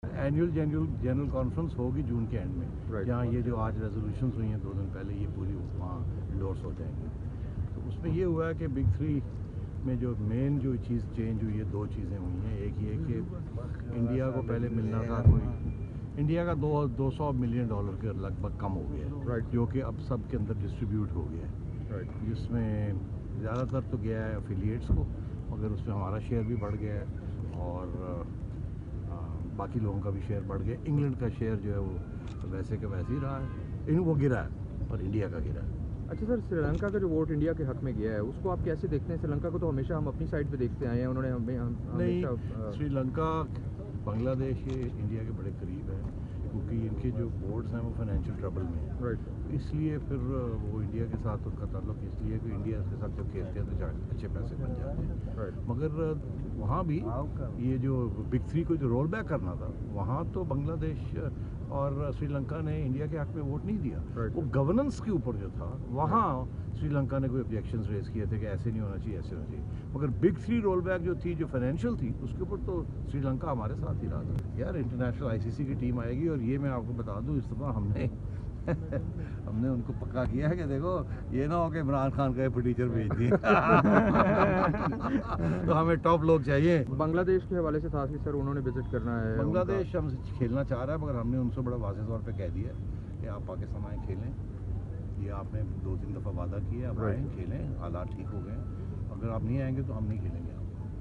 Annual general conference होगी जून के and में, जहाँ ये जो आज रेजोल्यूशंस हुई हैं 2 दिन पहले, ये पूरी वहाँ इंडोर्स हो जाएंगी। तो उसमें ये हुआ है कि बिग थ्री में जो मेन जो चीज़ चेंज हुई है, 2 चीज़ें हुई हैं। एक ये कि इंडिया को पहले मिलना था कोई, इंडिया का $200 मिलियन के लगभग कम हो गया, जो कि अब सब के अंदर डिस्ट्रीब्यूट हो गया, जिसमें ज़्यादातर तो गया है एफिलिएट्स को, मगर उसमें हमारा शेयर भी बढ़ गया है और बाकी लोगों का भी शेयर बढ़ गया। इंग्लैंड का शेयर जो है वो वैसे के वैसे ही रहा है, वो गिरा है और इंडिया का गिरा है। अच्छा सर, श्रीलंका का जो वोट इंडिया के हक में गया है उसको आप कैसे देखते हैं? श्रीलंका को तो हमेशा हम अपनी साइड पे देखते आए हैं, उन्होंने नहीं, श्रीलंका बांग्लादेश ये इंडिया के बड़े करीब है, क्योंकि इनके जो बोर्ड्स हैं वो फाइनेंशियल ट्रबल में है, इसलिए फिर वो इंडिया के साथ उनका ताल्लुक इसलिए कि इंडिया के साथ जब खेलते हैं तो अच्छे पैसे बन जाते हैं। मगर वहाँ भी ये जो बिग थ्री को जो रोल बैक करना था, वहाँ तो बांग्लादेश और श्रीलंका ने इंडिया के हक में वोट नहीं दिया। वो गवर्नेंस के ऊपर जो था, वहाँ श्रीलंका ने कोई ऑब्जेक्शंस रेज किए थे कि ऐसे नहीं होना चाहिए, ऐसे होना चाहिए। मगर बिग थ्री रोल बैक जो थी, जो फाइनेंशियल थी, उसके ऊपर तो श्रीलंका हमारे साथ ही रहा था। यार इंटरनेशनल आईसीसी की टीम आएगी और ये मैं आपको बता दूं, इस दफ़ा हमने उनको पक्का किया है कि देखो ये ना हो कि इमरान खान का फटीचर भेज दिए। तो हमें टॉप लोग चाहिए। बांग्लादेश के हवाले से था कि सर उन्होंने विजिट करना है, बांग्लादेश हमसे खेलना चाह रहा है, मगर हमने उनसे बड़ा वाज़ेह तौर पे कह दिया कि आप पाकिस्तान आए खेलें, ये आपने 2-3 दफ़ा वादा किया, अब आए खेलें, हालात ठीक हो गए, अगर आप नहीं आएंगे तो हम नहीं खेलेंगे।